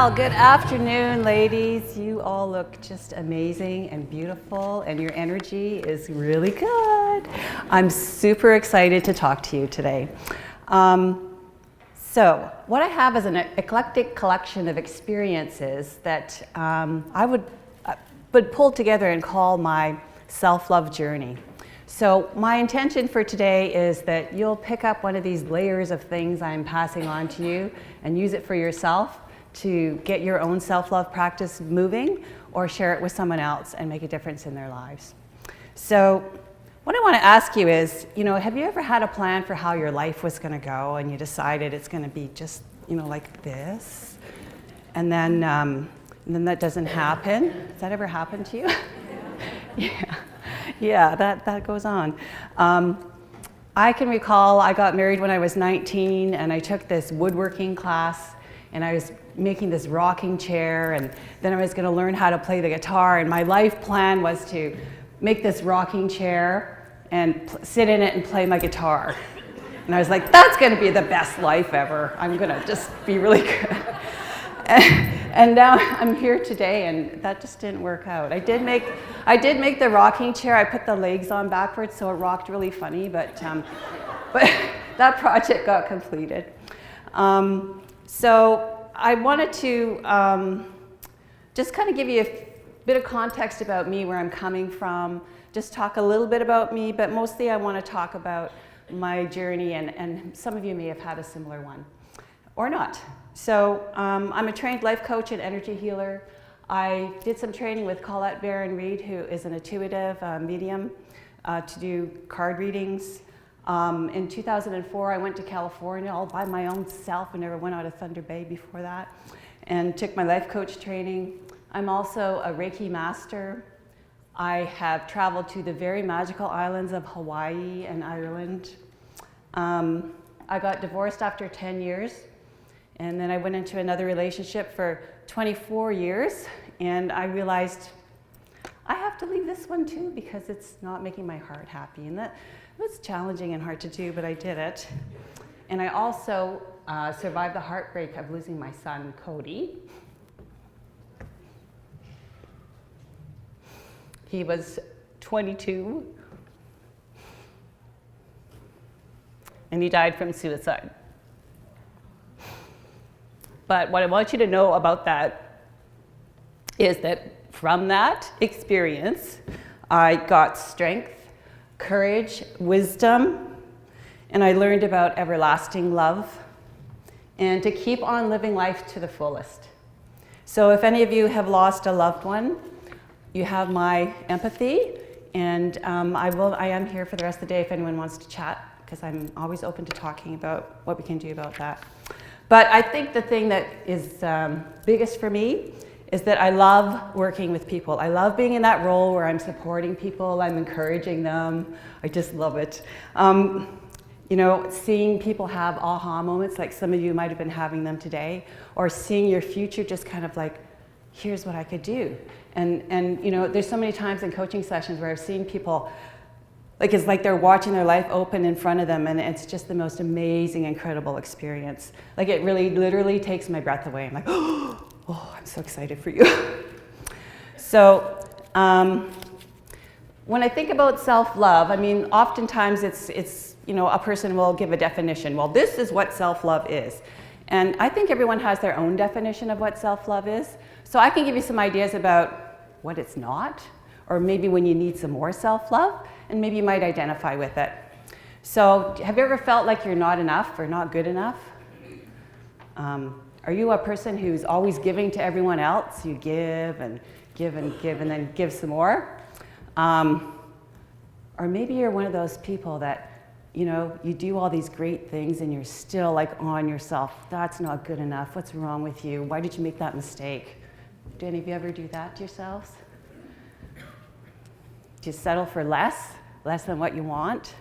Well, good afternoon, ladies. You all look just amazing and beautiful, and your energy is really good. I'm super excited to talk to you today. So what I have is an eclectic collection of experiences that I would pull together and call my self-love journey. So my intention for today is that you'll pick up one of these layers of things I'm passing on to you and use it for yourself to get your own self-love practice moving, or share it with someone else and make a difference in their lives. So what I want to ask you is, have you ever had a plan for how your life was going to go and you decided it's going to be just, like this? And then that doesn't happen? Has that ever happened to you? Yeah, that goes on. I can recall I got married when I was 19 and I took this woodworking class and I was making this rocking chair, and then I was going to learn how to play the guitar, and my life plan was to make this rocking chair and sit in it and play my guitar. And I was like, that's going to be the best life ever. I'm going to just be really good. And now I'm here today, and that just didn't work out. I did make the rocking chair. I put the legs on backwards, so it rocked really funny, but that project got completed. So I wanted to just kind of give you a bit of context about me, where I'm coming from, just talk a little bit about me, but mostly I want to talk about my journey, and some of you may have had a similar one, or not. So I'm a trained life coach and energy healer. I did some training with Colette Barron-Reed, who is an intuitive medium, to do card readings. In 2004, I went to California all by my own self. I never went out of Thunder Bay before that, and took my life coach training. I'm also a Reiki master. I have traveled to the very magical islands of Hawaii and Ireland. I got divorced after 10 years, and then I went into another relationship for 24 years, and I realized I have to leave this one too because it's not making my heart happy. And that was challenging and hard to do, but I did it. And I also survived the heartbreak of losing my son, Cody. He was 22, and he died from suicide. But what I want you to know about that is that from that experience, I got strength, courage, wisdom, and I learned about everlasting love and to keep on living life to the fullest. So if any of you have lost a loved one, you have my empathy, and I am here for the rest of the day if anyone wants to chat, because I'm always open to talking about what we can do about that. But I think the thing that is biggest for me is that I love working with people. I love being in that role where I'm supporting people, I'm encouraging them. I just love it. Seeing people have aha moments, like some of you might have been having them today, or seeing your future just kind of like, here's what I could do. And there's so many times in coaching sessions where I've seen people, like it's like they're watching their life open in front of them, and it's just the most amazing, incredible experience. Like it really, literally takes my breath away. I'm like, oh, I'm so excited for you. So when I think about self-love, I mean, oftentimes it's a person will give a definition. Well, this is what self-love is. And I think everyone has their own definition of what self-love is. So I can give you some ideas about what it's not, or maybe when you need some more self-love, and maybe you might identify with it. So have you ever felt like you're not enough or not good enough? Are you a person who's always giving to everyone else? You give and give and give and then give some more? Or maybe you're one of those people that, you do all these great things and you're still like on yourself. That's not good enough. What's wrong with you? Why did you make that mistake? Do any of you ever do that to yourselves? Do you settle for less than what you want?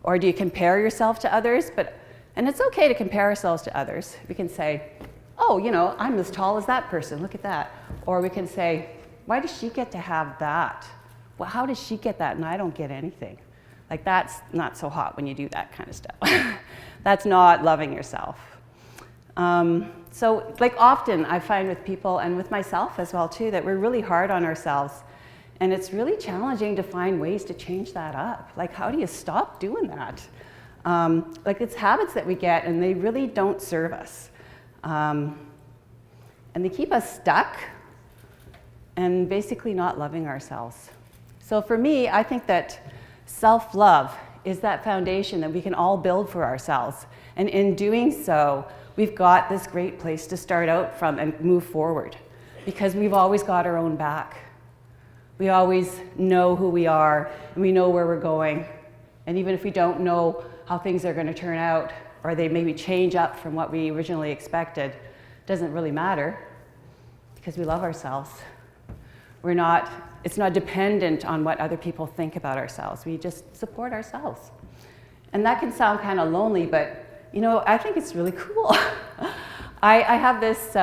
Or do you compare yourself to others? And it's okay to compare ourselves to others. We can say, oh, I'm as tall as that person, look at that. Or we can say, why does she get to have that? Well, how does she get that and I don't get anything? Like that's not so hot when you do that kind of stuff. That's not loving yourself. So like often I find with people and with myself as well too, that we're really hard on ourselves. And it's really challenging to find ways to change that up. Like, how do you stop doing that? Like, it's habits that we get and they really don't serve us. And they keep us stuck and basically not loving ourselves. So for me, I think that self-love is that foundation that we can all build for ourselves. And in doing so, we've got this great place to start out from and move forward, because we've always got our own back. We always know who we are and we know where we're going. And even if we don't know how things are going to turn out, or they maybe change up from what we originally expected, it doesn't really matter, because we love ourselves. It's not dependent on what other people think about ourselves. We just support ourselves. And that can sound kind of lonely, but you know, I think it's really cool. I have this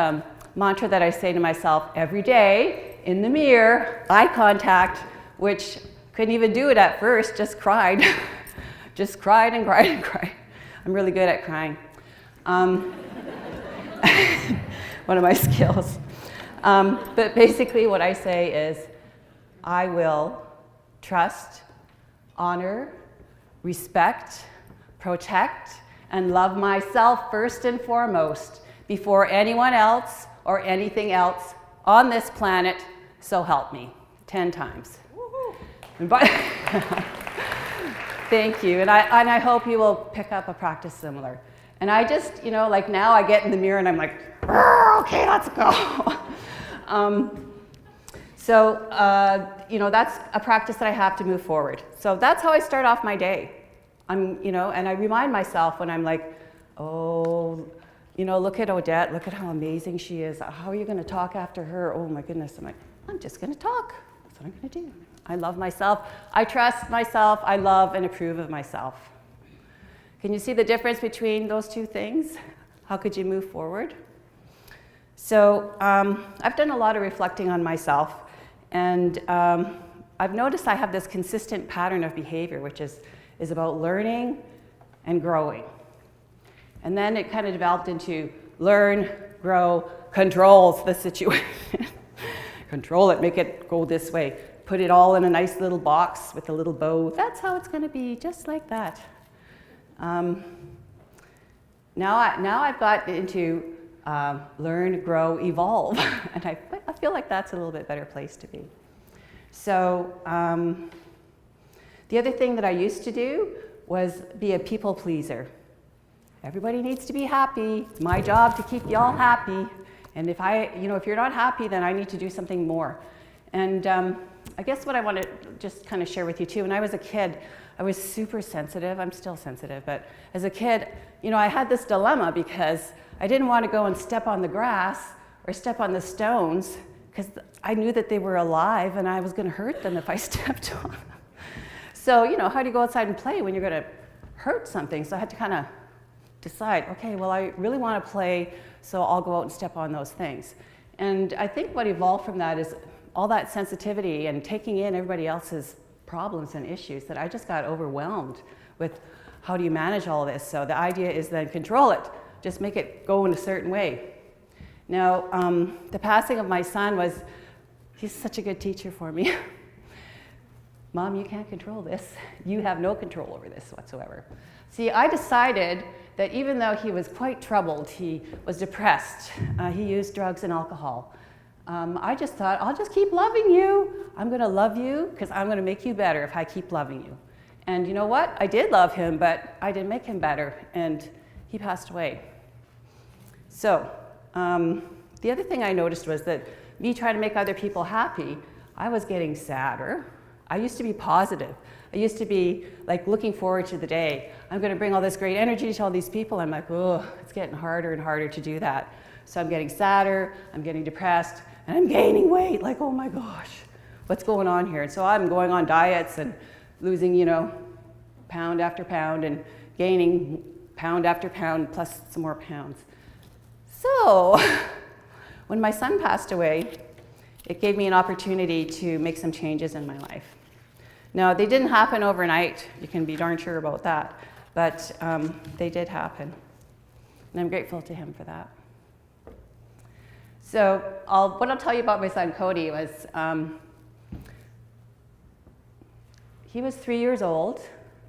mantra that I say to myself every day in the mirror, eye contact, which couldn't even do it at first, just cried. Just cried and cried and cried. I'm really good at crying. One of my skills. But basically what I say is, I will trust, honor, respect, protect, and love myself first and foremost before anyone else or anything else on this planet, so help me, 10 times. Thank you, and I hope you will pick up a practice similar. And I just, you know, like now I get in the mirror and I'm like, okay, let's go. You know, that's a practice that I have to move forward. So that's how I start off my day. You know, and I remind myself when I'm like, oh, you know, look at Odette, look at how amazing she is. How are you going to talk after her? Oh my goodness. I'm like, I'm just going to talk. That's what I'm going to do. I love myself. I trust myself. I love and approve of myself. Can you see the difference between those two things? How could you move forward? So I've done a lot of reflecting on myself, and I've noticed I have this consistent pattern of behavior, which is about learning and growing. And then it kind of developed into learn, grow, controls the situation. Control it, make it go this way. Put it all in a nice little box with a little bow. That's how it's going to be, just like that. Now I've got into learn, grow, evolve. And I feel like that's a little bit better place to be. So the other thing that I used to do was be a people pleaser. Everybody needs to be happy. It's my job to keep y'all happy. And if you're not happy, then I need to do something more. And I guess what I want to just kind of share with you too, when I was a kid, I was super sensitive. I'm still sensitive, but as a kid, you know, I had this dilemma because I didn't want to go and step on the grass or step on the stones because I knew that they were alive and I was going to hurt them if I stepped on them. So, you know, how do you go outside and play when you're going to hurt something? So I had to kind of decide, okay, well, I really want to play, so I'll go out and step on those things. And I think what evolved from that is all that sensitivity and taking in everybody else's problems and issues, that I just got overwhelmed with how do you manage all of this. So the idea is then control it, just make it go in a certain way. Now, the passing of my son he's such a good teacher for me. Mom, you can't control this. You have no control over this whatsoever. See, I decided that even though he was quite troubled, he was depressed, he used drugs and alcohol, I just thought, I'll just keep loving you. I'm going to love you because I'm going to make you better if I keep loving you. And you know what? I did love him, but I didn't make him better, and he passed away. So the other thing I noticed was that me trying to make other people happy, I was getting sadder. I used to be positive. I used to be like looking forward to the day. I'm going to bring all this great energy to all these people. I'm like, oh, it's getting harder and harder to do that. So I'm getting sadder, I'm getting depressed, and I'm gaining weight. Like, oh my gosh, what's going on here? And so I'm going on diets and losing, you know, pound after pound and gaining pound after pound plus some more pounds. So when my son passed away, it gave me an opportunity to make some changes in my life. Now, they didn't happen overnight. You can be darn sure about that. But they did happen. And I'm grateful to him for that. So what I'll tell you about my son Cody was, he was 3 years old,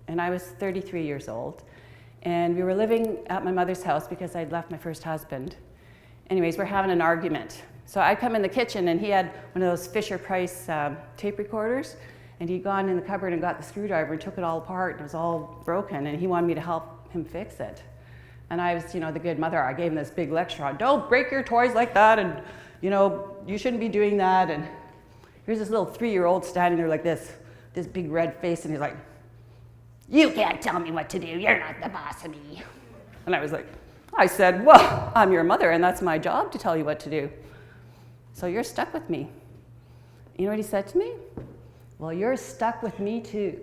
and I was 33 years old. And we were living at my mother's house because I'd left my first husband. Anyways, we're having an argument. So I come in the kitchen, and he had one of those Fisher-Price tape recorders, and he'd gone in the cupboard and got the screwdriver and took it all apart, and it was all broken, and he wanted me to help him fix it. And I was, the good mother. I gave him this big lecture on, don't break your toys like that, and, you shouldn't be doing that. And here's this little 3-year-old standing there like this big red face, and he's like, you can't tell me what to do. You're not the boss of me. And I said, well, I'm your mother, and that's my job to tell you what to do. So you're stuck with me. You know what he said to me? Well, you're stuck with me too.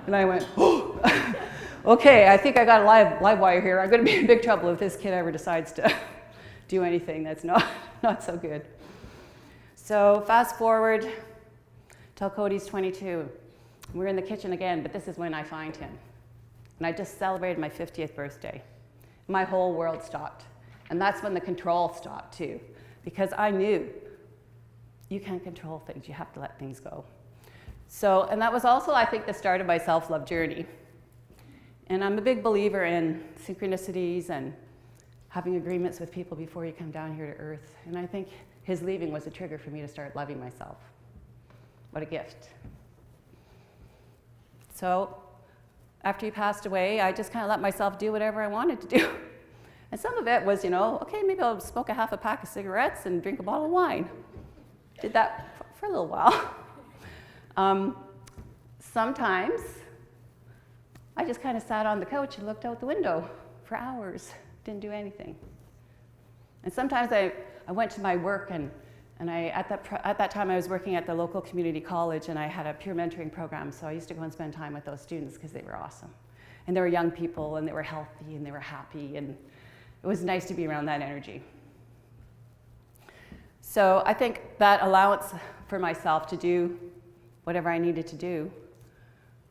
And I went, oh. Okay, I think I got a live wire here. I'm going to be in big trouble if this kid ever decides to do anything that's not so good. So fast forward till Cody's 22. We're in the kitchen again, but this is when I find him. And I just celebrated my 50th birthday. My whole world stopped. And that's when the control stopped too, because I knew you can't control things. You have to let things go. So, and that was also, I think, the start of my self-love journey. And I'm a big believer in synchronicities and having agreements with people before you come down here to earth. And I think his leaving was a trigger for me to start loving myself. What a gift. So after he passed away, I just kind of let myself do whatever I wanted to do. And some of it was, okay, maybe I'll smoke a half a pack of cigarettes and drink a bottle of wine. Did that for a little while. Sometimes I just kind of sat on the couch and looked out the window for hours, didn't do anything. And sometimes I went to my work, and at that time I was working at the local community college, and I had a peer mentoring program, so I used to go and spend time with those students because they were awesome. And they were young people, and they were healthy, and they were happy, and it was nice to be around that energy. So I think that allowance for myself to do whatever I needed to do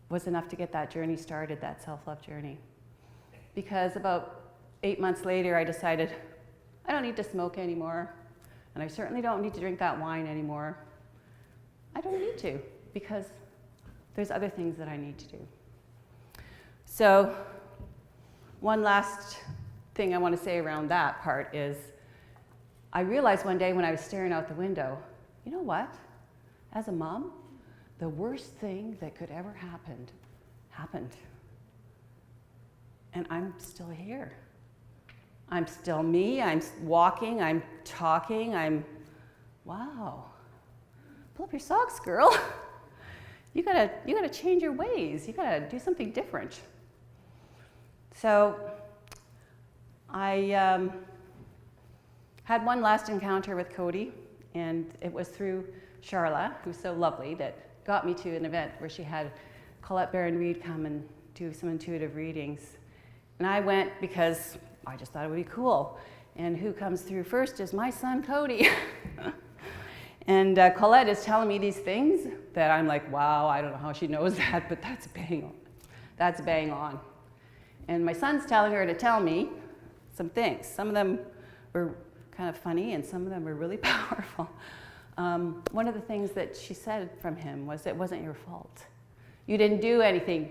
was enough to get that journey started, that self-love journey. Because about 8 months later, I decided I don't need to smoke anymore, and I certainly don't need to drink that wine anymore. I don't need to, because there's other things that I need to do. So one last thing I want to say around that part is I realized one day when I was staring out the window, you know what? As a mom, the worst thing that could ever happen happened. And I'm still here. I'm still me, I'm walking, I'm talking, wow. Pull up your socks, girl. You gotta change your ways. You gotta do something different. So I had one last encounter with Cody, and it was through Charla, who's so lovely, that got me to an event where she had Colette Baron-Reid come and do some intuitive readings. And I went because I just thought it would be cool. And who comes through first is my son, Cody. And Colette is telling me these things that I'm like, wow, I don't know how she knows that, but that's bang on. That's bang on. And my son's telling her to tell me some things. Some of them were kind of funny, and some of them were really powerful. One of the things that she said from him was, it wasn't your fault. You didn't do anything.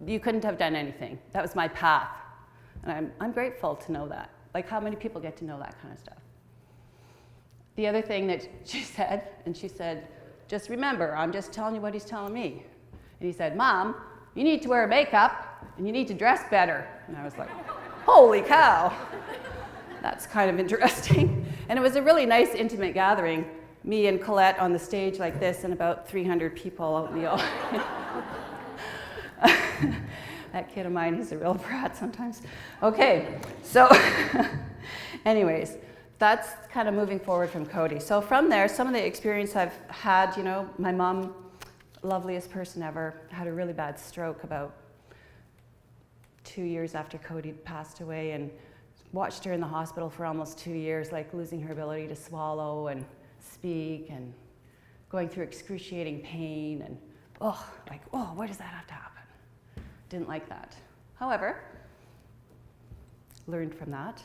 You couldn't have done anything. That was my path. And I'm grateful to know that. Like, how many people get to know that kind of stuff? The other thing that she said, just remember, I'm just telling you what he's telling me. And he said, Mom, you need to wear makeup, and you need to dress better. And I was like, holy cow. That's kind of interesting. And it was a really nice, intimate gathering. Me and Colette on the stage like this, and about 300 people out in the audience. That kid of mine, he's a real brat sometimes. Okay, so anyways, that's kind of moving forward from Cody. So from there, some of the experience I've had, my mom, loveliest person ever, had a really bad stroke about 2 years after Cody passed away, and watched her in the hospital for almost 2 years, like losing her ability to swallow and speak and going through excruciating pain, and why does that have to happen? Didn't like that. However, learned from that.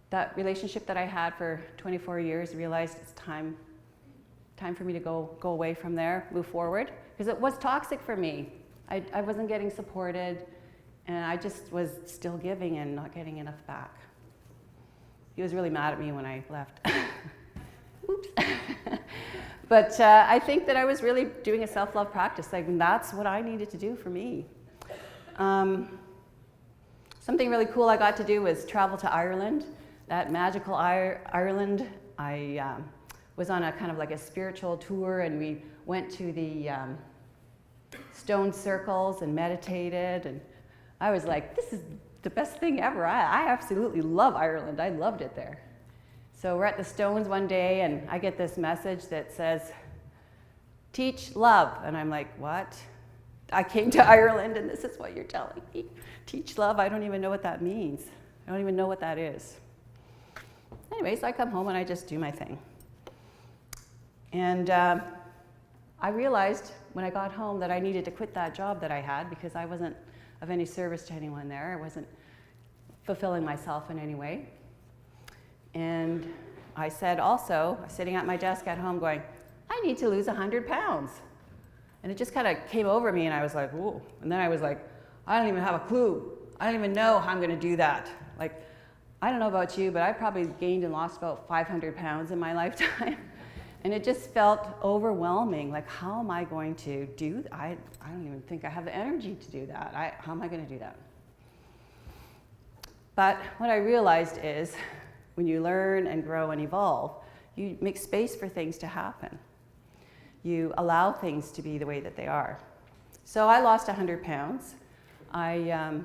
That relationship that I had for 24 years, realized it's time for me to go away from there, move forward, because it was toxic for me. I wasn't getting supported, and I just was still giving and not getting enough back. He was really mad at me when I left. Oops. But I think that I was really doing a self-love practice. Like, that's what I needed to do for me. Something really cool I got to do was travel to Ireland. That magical Ireland. I was on a kind of like a spiritual tour, and we went to the stone circles and meditated, and I was like, this is the best thing ever. I absolutely love Ireland. I loved it there. So we're at the stones one day, and I get this message that says, teach love. And I'm like, what? I came to Ireland, and this is what you're telling me? Teach love? I don't even know what that means. I don't even know what that is. Anyways, I come home and I just do my thing. And I realized when I got home that I needed to quit that job that I had, because I wasn't of any service to anyone there. I wasn't fulfilling myself in any way. And I said also, sitting at my desk at home going, I need to lose 100 pounds. And it just kind of came over me, and I was like, whoa. And then I was like, I don't even have a clue. I don't even know how I'm going to do that. Like, I don't know about you, but I probably gained and lost about 500 pounds in my lifetime. And it just felt overwhelming. Like, how am I going to do that? I don't even think I have the energy to do that. How am I going to do that? But what I realized is, when you learn and grow and evolve, you make space for things to happen. You allow things to be the way that they are. So I lost 100 pounds. I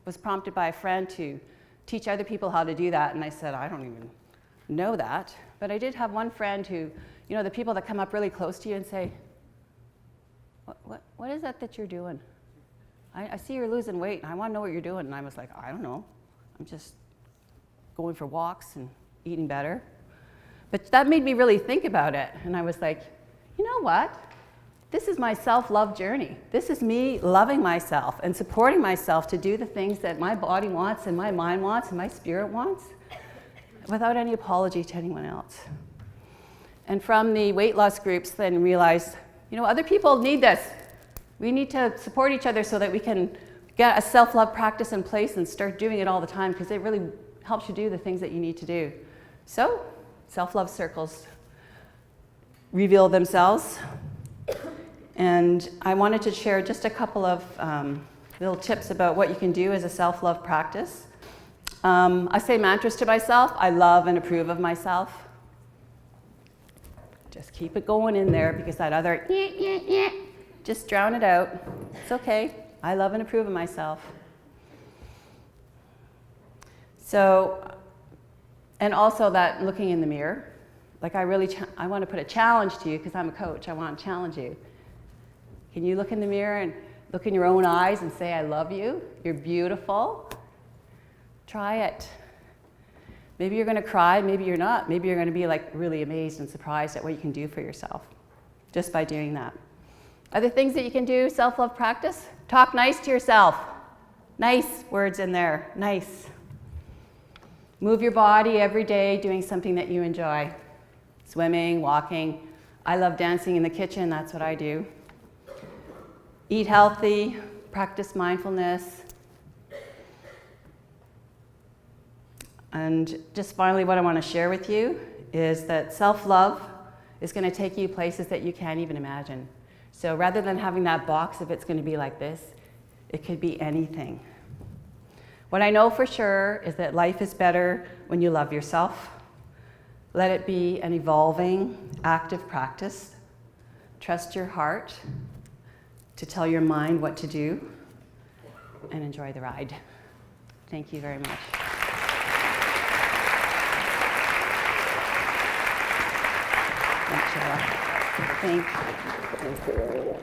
was prompted by a friend to teach other people how to do that, and I said, I don't even know that. But I did have one friend who, you know, the people that come up really close to you and say, what is that you're doing? I see you're losing weight, and I want to know what you're doing. And I was like, I don't know. I'm just going for walks and eating better. But that made me really think about it. And I was like, you know what? This is my self-love journey. This is me loving myself and supporting myself to do the things that my body wants and my mind wants and my spirit wants, without any apology to anyone else. And from the weight loss groups, then realized, you know, other people need this. We need to support each other so that we can get a self-love practice in place and start doing it all the time, because it really helps you do the things that you need to do. So, self-love circles reveal themselves. And I wanted to share just a couple of little tips about what you can do as a self-love practice. I say mantras to myself. I love and approve of myself. Just keep it going in there, because that other just drown it out. It's okay. I love and approve of myself. So, and also that looking in the mirror. Like, I want to put a challenge to you, because I'm a coach. I want to challenge you. Can you look in the mirror and look in your own eyes and say, I love you, you're beautiful? Try it. Maybe you're going to cry, maybe you're not. Maybe you're going to be like really amazed and surprised at what you can do for yourself just by doing that. Other things that you can do, self-love practice, talk nice to yourself. Nice words in there, nice. Move your body every day doing something that you enjoy. Swimming, walking. I love dancing in the kitchen, that's what I do. Eat healthy, practice mindfulness. And just finally, what I want to share with you is that self-love is going to take you places that you can't even imagine. So rather than having that box of it's going to be like this, it could be anything. What I know for sure is that life is better when you love yourself. Let it be an evolving, active practice. Trust your heart to tell your mind what to do, and enjoy the ride. Thank you very much. Thanks, Sheila. Thank you.